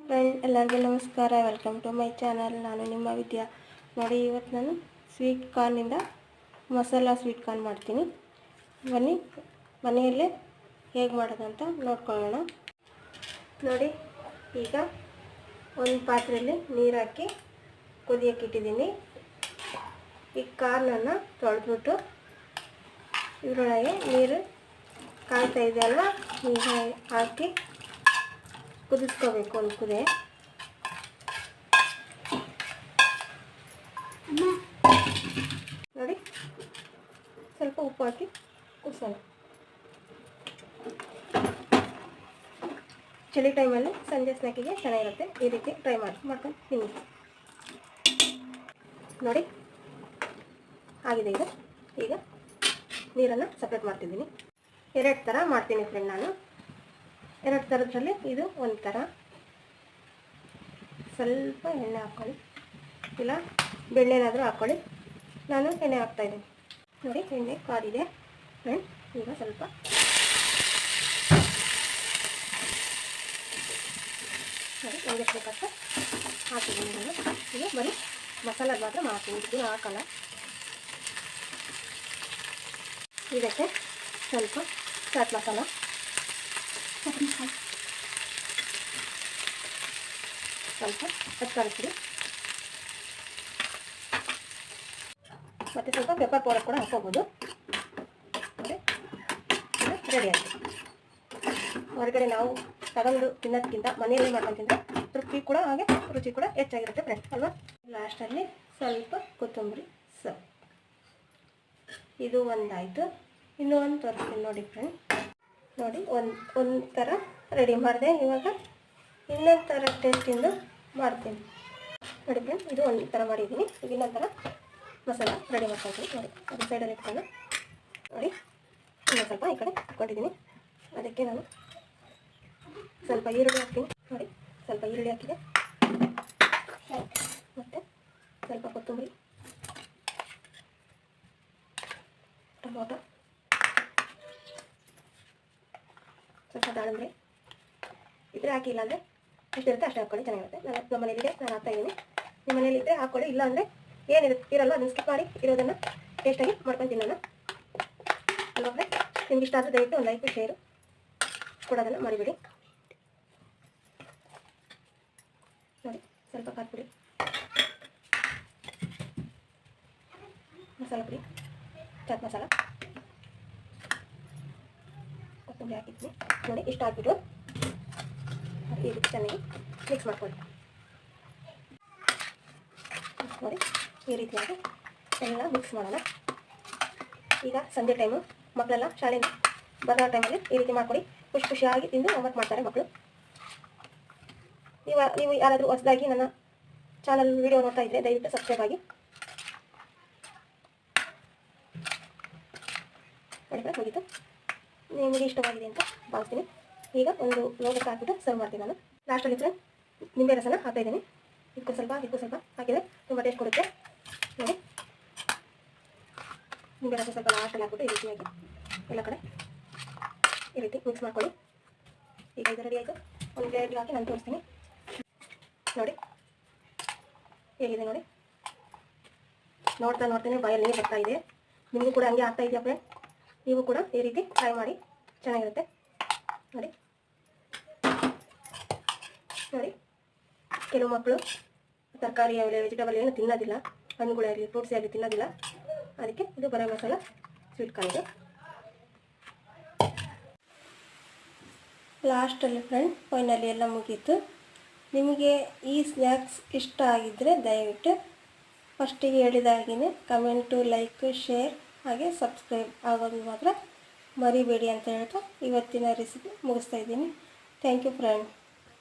Friend ಎಲ್ಲರಿಗೂ ನಮಸ್ಕಾರ. Welcome to my channel. ನಾನು ನಿಮ್ಮ ವಿದ್ಯಾ. ನೋಡಿ, ಇವತ್ತು ನಾನು ಸ್ವೀಟ್ ಕಾರ್ನಿಂದ ಮಸಾಲ ಸ್ವೀಟ್ ಕಾರ್ನ್ ಮಾಡ್ತೀನಿ. ಬನ್ನಿ ಮನೆಯಲ್ಲೇ ಹೇಗೆ ಮಾಡೋದಂತ ನೋಡ್ಕೊಳ್ಳೋಣ. ನೋಡಿ, ಈಗ ಒಂದು ಪಾತ್ರೆಯಲ್ಲಿ ನೀರು ಹಾಕಿ ಕುದಿಯೋಕೆ ಇಟ್ಟಿದ್ದೀನಿ. ಈ ಕಾರ್ನನ್ನು ತೊಳೆದ್ಬಿಟ್ಟು ಇದರೊಳಗೆ ನೀರು ಕಾಯ್ತಾ ಇದೆ ಅಲ್ವಾ, ನೀರು ಹಾಕಿ ಕುದಿಸ್ಕೋಬೇಕು. ಒಂದು ಕುದಿ ನೋಡಿ, ಸ್ವಲ್ಪ ಉಪ್ಪು ಹಾಕಿ ಕುದಿಸೋಣ. ಚಳಿ ಟೈಮಲ್ಲಿ ಸಂಜೆ ಸ್ನ್ಯಾಕಿಗೆ ಚೆನ್ನಾಗಿರುತ್ತೆ. ಈ ರೀತಿ ಟ್ರೈ ಮಾಡ್ಕೊಂಡು ತಿನ್ನಿ. ನೋಡಿ, ಆಗಿದೆ. ಈಗ ನೀರನ್ನು ಸಪ್ರೇಟ್ ಮಾಡ್ತಿದ್ದೀನಿ. 2 ಥರ ಮಾಡ್ತೀನಿ ಫ್ರೆಂಡ್. ನಾನು 2 ಥರದ್ರಲ್ಲಿ ಇದು ಒಂದು ಥರ. ಸ್ವಲ್ಪ ಎಣ್ಣೆ ಹಾಕ್ಕೊಳ್ಳಿ, ಇಲ್ಲ ಬೆಣ್ಣೆನಾದರೂ ಹಾಕ್ಕೊಳ್ಳಿ. ನಾನು ಎಣ್ಣೆ ಹಾಕ್ತಾಯಿದ್ದೀನಿ. ನೋಡಿ, ಎಣ್ಣೆ ಕಾದಿದೆ ಫ್ರೆಂಡ್. ಈಗ ಸ್ವಲ್ಪ ನೋಡಿ ನನಗೆ ಬೇಕಂತ ಹಾಕಿದ್ದೀನಿ. ನಾನು ಈಗ ಬರೀ ಮಸಾಲ ಮಾತ್ರ ಮಾಡ್ತೀನಿ, ಇದು ಹಾಕಲ್ಲ. ಇದಕ್ಕೆ ಸ್ವಲ್ಪ ಚಾಟ್ ಮಸಾಲ, ಸ್ವಲ್ಪ ತರಕಾರಿ ಪುಡಿ ಮತ್ತು ಸ್ವಲ್ಪ ಪೆಪ್ಪರ್ ಪೌಡರ್ ಕೂಡ ಹಾಕೋಬೋದು. ರೆಡಿ ಆಯಿತು. ಹೊರಗಡೆ ನಾವು ತಗೊಂಡು ತಿನ್ನೋದಕ್ಕಿಂತ ಮನೆಯಲ್ಲಿ ಮಾಡ್ಕೊಂಡು ತಿಂದರೆ ತೃಪ್ತಿ ಕೂಡ ಹಾಗೆ ರುಚಿ ಕೂಡ ಹೆಚ್ಚಾಗಿರುತ್ತೆ ಫ್ರೆಂಡ್ಸ್ ಅಲ್ವಾ. ಲಾಸ್ಟಲ್ಲಿ ಸ್ವಲ್ಪ ಕೊತ್ತಂಬರಿ ಸೊಪ್ಪು. ಇದು ಒಂದಾಯಿತು. ಇನ್ನೂ ಒಂದು ತೋರಿಸ್ತೀನಿ ನೋಡಿ ಫ್ರೆಂಡ್. ನೋಡಿ, ಒಂದು ಥರ ರೆಡಿ ಮಾಡಿದೆ. ಇವಾಗ ಇನ್ನೊಂದು ಥರ ಟೇಸ್ಟಿಂದು ಮಾಡ್ತೀನಿ ನೋಡಿ ಫ್ರೆಂಡ್. ಇದು ಒಂದು ಥರ ಮಾಡಿದ್ದೀನಿ. ಈಗ ಇನ್ನೊಂದು ಥರ ಮಸಾಲ ರೆಡಿ ಮಾಡ್ಕೊಳ್ತೀನಿ. ನೋಡಿ, ಅದು ಸೈಡಲ್ಲಿ ಇಟ್ಕೊಂಡು ನೋಡಿ, ಇನ್ನೊಂದು ಸ್ವಲ್ಪ ಈ ಕಡೆ ಇಟ್ಕೊಂಡಿದ್ದೀನಿ. ಅದಕ್ಕೆ ನಾನು ಸ್ವಲ್ಪ ಈರುಳ್ಳಿ ಹಾಕ್ತೀನಿ. ನೋಡಿ, ಸ್ವಲ್ಪ ಈರುಳ್ಳಿ ಹಾಕಿದೆ, ಮತ್ತು ಸ್ವಲ್ಪ ಕೊತ್ತಂಬರಿ, ಟೊಮೊಟೊ, ಸ್ವಲ್ಪ ದಾಳಿಂಬೆ ಇದ್ರೆ ಹಾಕಿ, ಇಲ್ಲಾಂದರೆ ಎಷ್ಟಿರುತ್ತೆ ಅಷ್ಟೇ ಹಾಕ್ಕೊಳ್ಳಿ, ಚೆನ್ನಾಗಿರುತ್ತೆ. ನಮ್ಮ ಮನೇಲಿದೆ, ನಾನು ಹಾಕ್ತಾಯಿದ್ದೀನಿ. ನಿಮ್ಮ ಮನೇಲಿ ಇದ್ದರೆ ಹಾಕ್ಕೊಳ್ಳಿ, ಇಲ್ಲಾಂದರೆ ಇರಲ್ಲ ಅದನ್ನು ಸ್ಕಿಪ್ ಮಾಡಿ ಇರೋದನ್ನು ಟೇಸ್ಟಾಗಿ ಮಾಡ್ಕೊಂಡು ತಿನ್ನೋಣ ಅಲ್ವಾ. ನಿಮ್ಗೆ ಇಷ್ಟ ಆದರೆ ದಯವಿಟ್ಟು ಒಂದು ಲೈಕ್ ಶೇರು ಕೊಡೋದನ್ನು ಮಾಡಿಬಿಡಿ. ನೋಡಿ, ಸ್ವಲ್ಪ ಖಾರ ಪುಡಿ, ಮಸಾಲ ಪುಡಿ, ಚಾಟ್ ಮಸಾಲ, ಕೊತ್ತಂಬರಿ ಹಾಕಿದ್ದೀನಿ. ನೋಡಿ, ಇಷ್ಟ ಹಾಕ್ಬಿಟ್ಟು ಈ ರೀತಿ ಚೆನ್ನಾಗಿ ಮಿಕ್ಸ್ ಮಾಡ್ಕೊಳ್ಳಿ. ನೋಡಿ, ಈ ರೀತಿಯಾಗಿ ಎಲ್ಲ ಮಿಕ್ಸ್ ಮಾಡೋಣ. ಈಗ ಸಂಜೆ ಟೈಮು ಮಕ್ಕಳೆಲ್ಲ ಶಾಲೆಯಿಂದ ಬರೋ ಟೈಮಲ್ಲಿ ಈ ರೀತಿ ಮಾಡ್ಕೊಳ್ಳಿ. ಖುಷಿಯಾಗಿ ತಿಂದು ಹೋಮ್ವರ್ಕ್ ಮಾಡ್ತಾರೆ ಮಕ್ಕಳು. ನೀವು ಯಾರಾದರೂ ಹೊಸದಾಗಿ ನನ್ನ ಚಾನಲ್ ವಿಡಿಯೋ ನೋಡ್ತಾ ಇದ್ದರೆ ದಯವಿಟ್ಟು ಸಬ್ಸ್ಕ್ರೈಬ್ ಆಗಿ. ನೋಡಿ, ಮುಗೀತು. ನಿಮಗೆ ಇಷ್ಟವಾಗಿದೆ ಅಂತ ಭಾವಿಸ್ತೀನಿ. ಈಗ ಒಂದು ಲೋಟಕ್ಕೆ ಹಾಕಿಬಿಟ್ಟು ಸರ್ವ್ ಮಾಡ್ತೀನಿ ನಾನು. ಲಾಸ್ಟಲ್ಲಿ ಫ್ರೆಂಡ್ ನಿಂಬೆ ರಸನ ಹಾಕ್ತಾಯಿದ್ದೀನಿ. ಇದಕ್ಕೂ ಸ್ವಲ್ಪ ಹಾಕಿದರೆ ತುಂಬ ಟೇಸ್ಟ್ ಕೊಡುತ್ತೆ. ನೋಡಿ, ನಿಂಬೆ ರಸ ಸ್ವಲ್ಪ ಲಾಸ್ಟಲ್ಲಿ ಹಾಕ್ಬಿಟ್ಟು ಈ ರೀತಿಯಾಗಿ ಎಲ್ಲ ಕಡೆ ಈ ರೀತಿ ಮಿಕ್ಸ್ ಮಾಡ್ಕೊಳ್ಳಿ. ಈಗ ಇದು ರೆಡಿ ಆಯಿತು. ಒಂದು ಪ್ಲೇಟ್ಗೆ ಹಾಕಿ ನಾನು ತೋರಿಸ್ತೀನಿ. ನೋಡಿ ಹೇಗಿದೆ. ನೋಡಿ, ನೋಡ್ತಾನೆ ಬಾಯಲ್ಲಿ ನೀರು ಬರ್ತಾ ಇದೆ. ನಿಮಗೂ ಕೂಡ ಹಂಗೆ ಆಗ್ತಾ ಇದೆಯಾ ಫ್ರೆಂಡ್? ನೀವು ಕೂಡ ಈ ರೀತಿ ಟ್ರೈ ಮಾಡಿ, ಚೆನ್ನಾಗಿರುತ್ತೆ. ನೋಡಿ, ಕೆಲವು ಮಕ್ಕಳು ತರಕಾರಿ ಆಮೇಲೆ ವೆಜಿಟೇಬಲ್ ಏನು ತಿನ್ನೋದಿಲ್ಲ, ಹಣ್ಣುಗಳಾಗಲಿ ಫ್ರೂಟ್ಸ್ ಆಗಲಿ ತಿನ್ನೋದಿಲ್ಲ. ಅದಕ್ಕೆ ಇದು ಬರೋ ಮಸಾಲ ಸ್ವೀಟ್ ಕಾರ್ನ್. ಲಾಸ್ಟಲ್ಲಿ ಫ್ರೆಂಡ್ ಫೈನಲಿ ಎಲ್ಲ ಮುಗೀತು. ನಿಮಗೆ ಈ ಸ್ನ್ಯಾಕ್ಸ್ ಇಷ್ಟ ಆಗಿದ್ದರೆ ದಯವಿಟ್ಟು ಫಸ್ಟಿಗೆ ಹೇಳಿದಾಗಿಯೇ ಕಮೆಂಟು, ಲೈಕು, ಶೇರ್ ಹಾಗೆ ಸಬ್ಸ್ಕ್ರೈಬ್ ಆಗೋದು ಮಾತ್ರ ಮರಿಬೇಡಿ ಅಂತ ಹೇಳ್ತಾ ಇವತ್ತಿನ ರೆಸಿಪಿ ಮುಗಿಸ್ತಾ ಇದ್ದೀನಿ. Thank you friend.